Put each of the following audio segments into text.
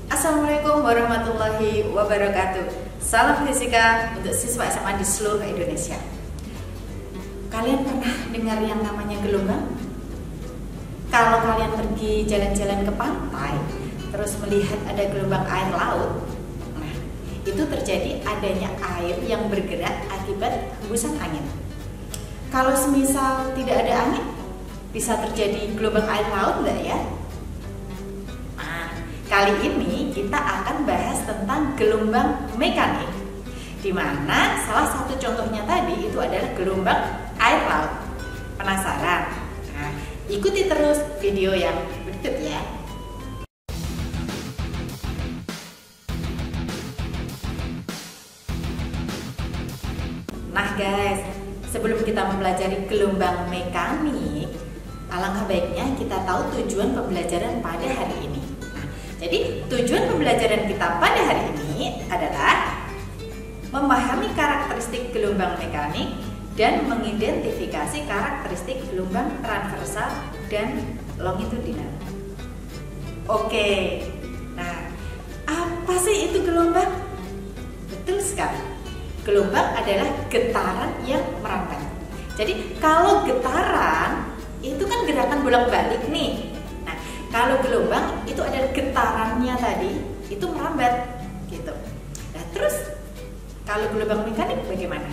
Assalamualaikum warahmatullahi wabarakatuh. Salam fisika untuk siswa SMA di seluruh Indonesia. Kalian pernah dengar yang namanya gelombang? Kalau kalian pergi jalan-jalan ke pantai, terus melihat ada gelombang air laut, nah itu terjadi adanya air yang bergerak akibat hembusan angin. Kalau semisal tidak ada angin, bisa terjadi gelombang air laut enggak ya? Kali ini kita akan bahas tentang gelombang mekanik, di mana salah satu contohnya tadi itu adalah gelombang air laut. Penasaran? Nah, ikuti terus video yang berikut ya. Nah guys, sebelum kita mempelajari gelombang mekanik, alangkah baiknya kita tahu tujuan pembelajaran pada hari ini. Jadi tujuan pembelajaran kita pada hari ini adalah memahami karakteristik gelombang mekanik dan mengidentifikasi karakteristik gelombang transversal dan longitudinal. Oke, nah apa sih itu gelombang? Betul sekali, gelombang adalah getaran yang merambat. Jadi kalau getaran itu kan gerakan bolak-balik nih. Kalau gelombang itu adalah getarannya tadi itu merambat gitu. Nah terus kalau gelombang mekanik bagaimana?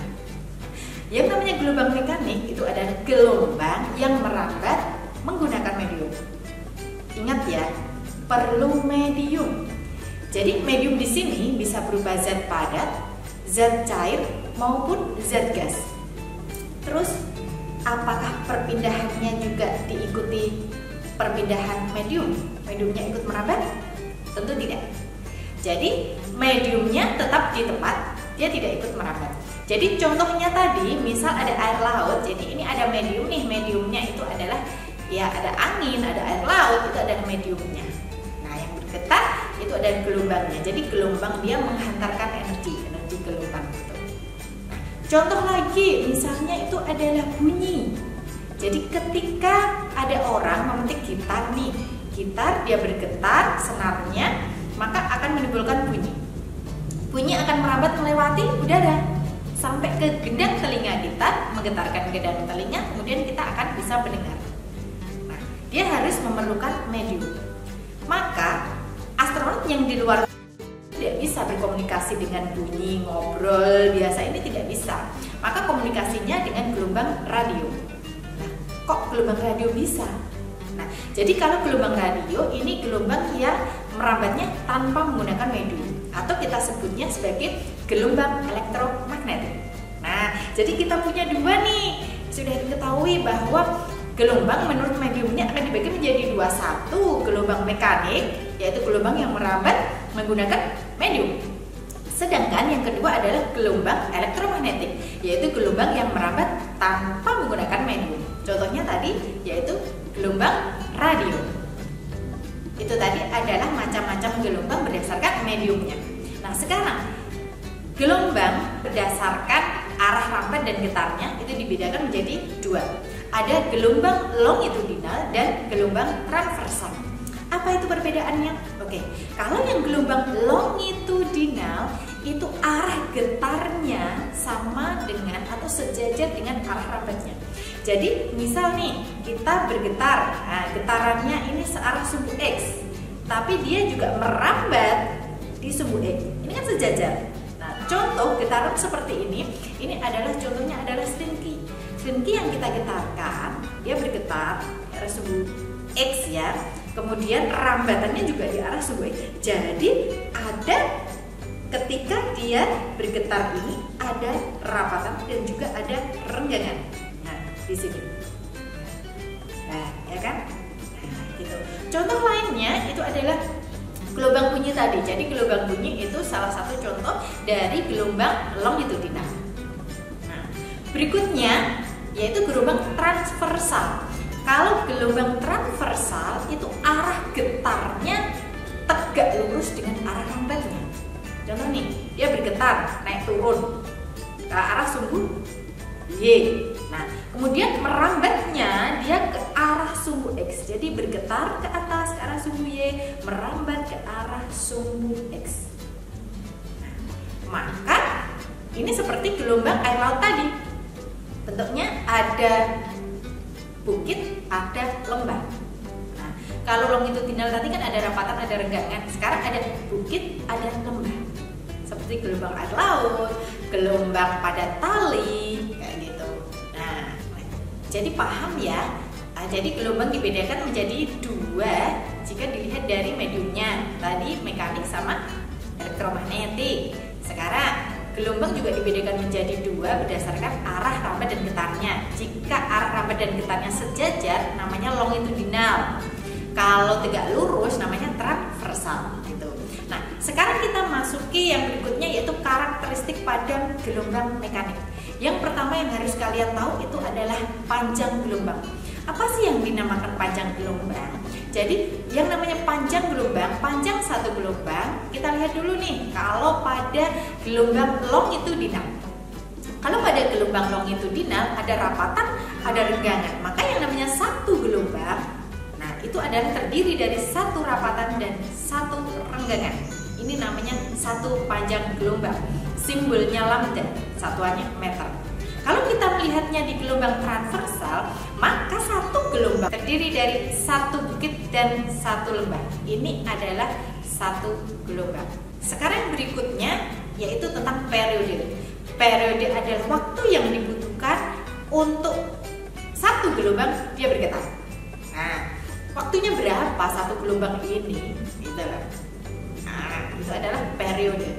Yang namanya gelombang mekanik itu adalah gelombang yang merambat menggunakan medium. Ingat ya, perlu medium. Jadi medium di sini bisa berupa zat padat, zat cair maupun zat gas. Terus apakah perpindahannya juga diikuti perpindahan medium? Mediumnya ikut merambat? Tentu tidak. Jadi mediumnya tetap di tempat, dia tidak ikut merambat. Jadi contohnya tadi, misal ada air laut, jadi ini ada medium nih, mediumnya itu adalah ya ada angin, ada air laut, itu adalah mediumnya. Nah yang bergetar itu adalah gelombangnya. Jadi gelombang dia menghantarkan energi gelombang itu. Nah, contoh lagi, misalnya itu adalah bunyi. Jadi ketika ada orang memetik gitar nih, gitar dia bergetar senarnya, maka akan menimbulkan bunyi. Bunyi akan merambat melewati udara sampai ke gendang telinga kita, menggetarkan gendang telinga, kemudian kita akan bisa mendengar. Nah, dia harus memerlukan medium. Maka astronot yang di luar tidak bisa berkomunikasi dengan bunyi, ngobrol biasa ini tidak bisa. Maka komunikasinya dengan gelombang radio. Kok gelombang radio bisa? Nah, jadi kalau gelombang radio ini gelombang yang merambatnya tanpa menggunakan medium, atau kita sebutnya sebagai gelombang elektromagnetik. Nah, jadi kita punya dua nih. Sudah diketahui bahwa gelombang menurut mediumnya akan dibagi menjadi dua. Satu, gelombang mekanik, yaitu gelombang yang merambat menggunakan medium. Sedangkan yang kedua adalah gelombang elektromagnetik, yaitu gelombang yang merambat tanpa menggunakan medium. Contohnya tadi yaitu gelombang radio. Itu tadi adalah macam-macam gelombang berdasarkan mediumnya. Nah sekarang gelombang berdasarkan arah rambat dan getarnya itu dibedakan menjadi dua. Ada gelombang longitudinal dan gelombang transversal. Apa itu perbedaannya? Oke, kalau yang gelombang longitudinal itu arah getarnya sama dengan atau sejajar dengan arah rambatnya. Jadi misal nih kita bergetar, nah, getarannya ini searah sumbu X, tapi dia juga merambat di sumbu X. Ini kan sejajar. Nah contoh getaran seperti ini adalah contohnya adalah slinky. Slinky yang kita getarkan, dia bergetar di arah sumbu X ya. Kemudian rambatannya juga di arah sumbu X. Jadi ada ketika dia bergetar ini ada rapatan dan juga ada renggangan. Nah, di sini. Nah, ya kan? Nah, gitu. Contoh lainnya itu adalah gelombang bunyi tadi. Jadi gelombang bunyi itu salah satu contoh dari gelombang longitudinal. Nah, berikutnya yaitu gelombang transversal. Kalau gelombang transversal itu arah getarnya tegak lurus dengan arah rambatnya. Contoh nih, dia bergetar naik turun ke arah sumbu Y. Nah, kemudian merambatnya dia ke arah sumbu X. Jadi bergetar ke atas ke arah sumbu Y, merambat ke arah sumbu X. Nah, maka ini seperti gelombang air laut tadi. Bentuknya ada bukit, ada lembah. Nah, kalau longitudinal tadi kan ada rapatan, ada renggangan. Sekarang ada bukit, ada lembah. Seperti gelombang air laut, gelombang pada tali, kayak gitu. Nah, jadi paham ya. Nah, jadi gelombang dibedakan menjadi dua jika dilihat dari mediumnya. Tadi mekanik sama elektromagnetik. Sekarang gelombang juga dibedakan menjadi dua berdasarkan arah rambat dan getarnya. Jika arah rambat dan getarnya sejajar, namanya longitudinal. Kalau tegak lurus, namanya transversal. Gitu. Nah, sekarang kita masuki yang berikutnya, yaitu karakteristik pada gelombang mekanik. Yang pertama yang harus kalian tahu itu adalah panjang gelombang. Apa sih yang dinamakan panjang gelombang? Jadi yang namanya panjang gelombang, panjang satu gelombang, kita lihat dulu nih. Kalau pada gelombang longitudinal, kalau pada gelombang longitudinal ada rapatan, ada renggangan. Maka yang namanya satu gelombang, nah itu adalah terdiri dari satu rapatan dan satu renggangan. Ini namanya satu panjang gelombang. Simbolnya lambda, satuannya meter. Kalau kita melihatnya di gelombang transversal, maka satu gelombang terdiri dari satu bukit dan satu lembah. Ini adalah satu gelombang. Sekarang berikutnya yaitu tentang periode. Periode adalah waktu yang dibutuhkan untuk satu gelombang dia bergetar. Nah, waktunya berapa satu gelombang ini? Gitu. Nah, itu adalah periode.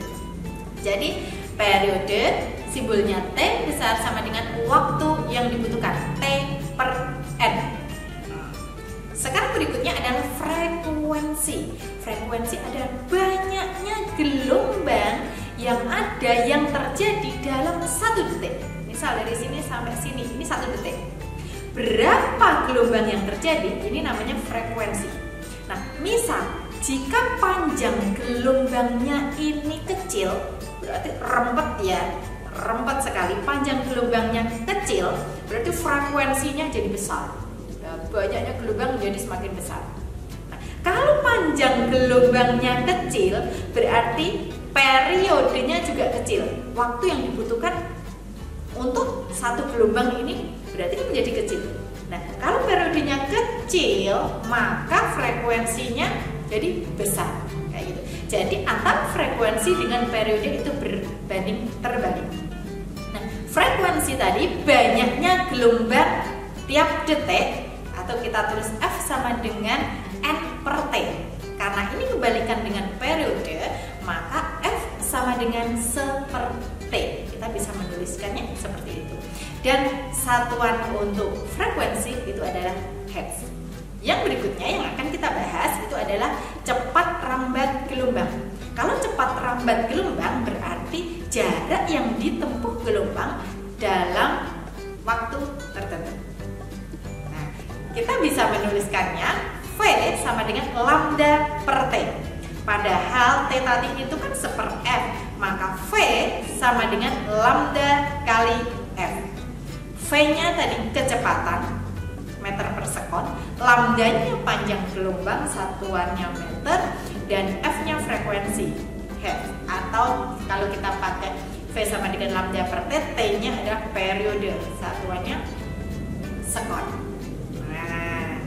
Jadi periode simbolnya T besar sama dengan waktu yang dibutuhkan, T per N. Sekarang berikutnya adalah frekuensi. Frekuensi adalah banyaknya gelombang yang ada yang terjadi dalam satu detik. Misal dari sini sampai sini, ini satu detik. Berapa gelombang yang terjadi? Ini namanya frekuensi. Nah, misal jika panjang gelombangnya ini kecil, berarti rempet ya, rempet sekali. Panjang gelombangnya kecil, berarti frekuensinya jadi besar. Nah, banyaknya gelombang menjadi semakin besar. Nah, kalau panjang gelombangnya kecil, berarti periodenya juga kecil. Waktu yang dibutuhkan untuk satu gelombang ini berarti kan menjadi kecil. Nah, kalau periodenya kecil, maka frekuensinya jadi besar. Kayak gitu. Jadi antara frekuensi dengan periode itu berbanding terbalik. Nah, frekuensi tadi banyaknya gelombang tiap detik, atau kita tulis F sama dengan N per T. Karena ini kebalikan dengan periode, maka F sama dengan S per T. Kita bisa menuliskannya seperti itu. Dan satuan untuk frekuensi itu adalah hertz. Yang berikutnya yang akan kita bahas itu adalah cepat rambat gelombang. Kalau cepat rambat gelombang berarti jarak yang ditempuh gelombang dalam waktu tertentu. Nah, kita bisa menuliskannya V sama dengan lambda per T. Padahal T tadi itu kan seper F, maka V sama dengan lambda kali F. V-nya tadi kecepatan meter per sekon, lambdanya panjang gelombang, satuannya meter, dan F-nya frekuensi hertz. Atau kalau kita pakai V sama dengan lambda per T, T-nya adalah periode, satuannya sekon. Nah,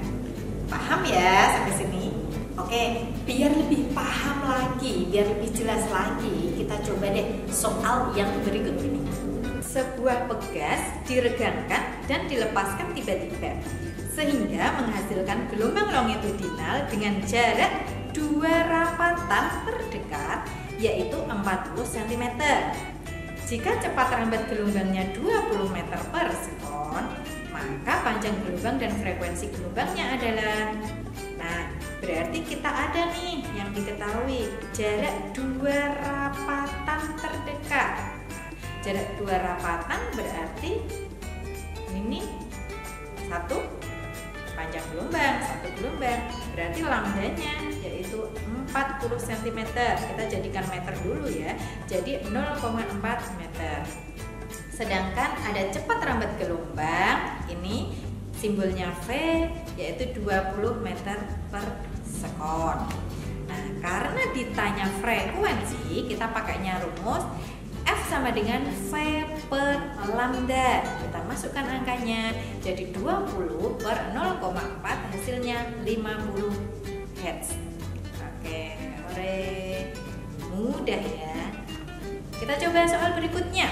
paham ya sampai sini? Oke, biar lebih paham lagi, biar lebih jelas lagi, kita coba deh soal yang berikut ini. Sebuah pegas diregangkan dan dilepaskan tiba-tiba sehingga menghasilkan gelombang longitudinal dengan jarak 2 rapatan terdekat yaitu 40 cm. Jika cepat rambat gelombangnya 20 meter per sekon, maka panjang gelombang dan frekuensi gelombangnya adalah, nah berarti kita ada nih yang diketahui jarak 2 rapatan terdekat. Jarak 2 rapatan berarti ini satu panjang gelombang, satu gelombang, berarti lambdanya yaitu 40 cm. Kita jadikan meter dulu ya. Jadi 0,4 meter. Sedangkan ada cepat rambat gelombang, ini simbolnya V yaitu 20 meter per sekon. Nah, Nah, karena ditanya frekuensi, kita pakainya rumus F sama dengan V per lambda. Kita masukkan angkanya, jadi 20 per 0,4 hasilnya 50 Hz. Oke, mudah ya. Kita coba soal berikutnya.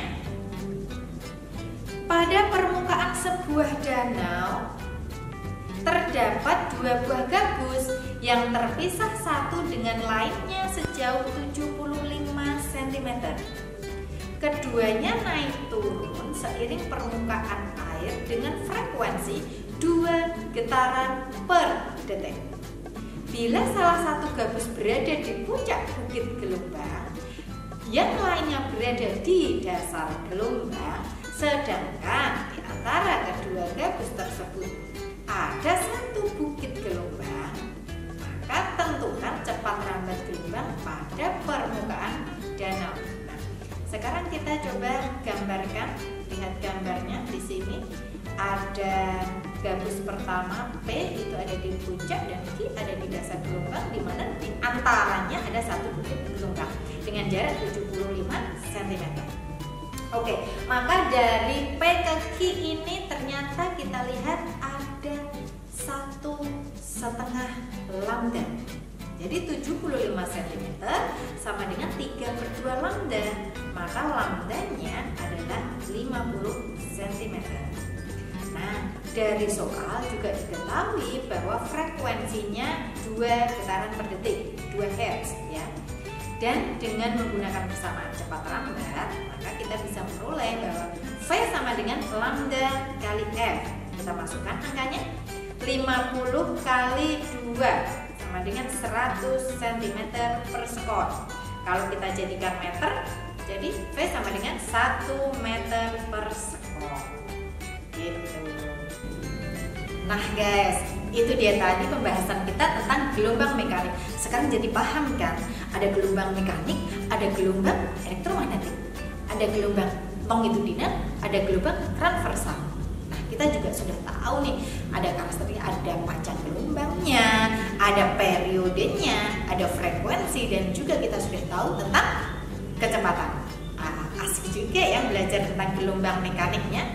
Pada permukaan sebuah danau terdapat 2 buah gabus yang terpisah satu dengan lainnya sejauh 75 cm. Keduanya naik turun seiring permukaan air dengan frekuensi 2 getaran per detik. Bila salah satu gabus berada di puncak bukit gelombang, yang lainnya berada di dasar gelombang, sedangkan di antara kedua gabus tersebut ada satu bukit gelombang, maka tentukan cepat rambat gelombang pada permukaan danau. Nah, sekarang kita coba gambarkan, lihat gambarnya di sini. Ada gabus pertama P itu ada di puncak dan Q ada di dasar gelombang, di mana di antaranya ada satu bukit gelombang dengan jarak 75 cm. Oke, maka dari P ke Q ini ternyata kita lihat ada 1,5 lambda. Jadi 75 cm sama dengan 3/2 lambda, maka lambdanya adalah 50 cm. Nah, dari soal juga diketahui bahwa frekuensinya 2 getaran per detik, 2 Hz ya. Dan dengan menggunakan persamaan cepat rambat, maka kita bisa memperoleh bahwa V sama dengan lambda kali F. Kita masukkan angkanya, 50 kali 2 sama dengan 100 cm per sekon. Kalau kita jadikan meter, jadi V sama dengan 1 meter per sekon. Gitu. Nah guys, itu dia tadi pembahasan kita tentang gelombang mekanik. Sekarang jadi paham kan? Ada gelombang mekanik, ada gelombang elektromagnetik, ada gelombang longitudinal, ada gelombang transversal. Nah, kita juga sudah tahu nih, ada karakteristik, ada panjang gelombangnya, ada periodenya, ada frekuensi, dan juga kita sudah tahu tentang kecepatan. Asik juga ya belajar tentang gelombang mekaniknya.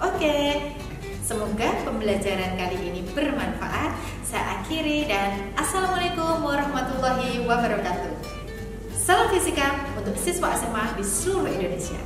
Oke, semoga pembelajaran kali ini bermanfaat. Saya akhiri dan Assalamualaikum warahmatullahi wabarakatuh. Salam fisika untuk siswa SMA di seluruh Indonesia.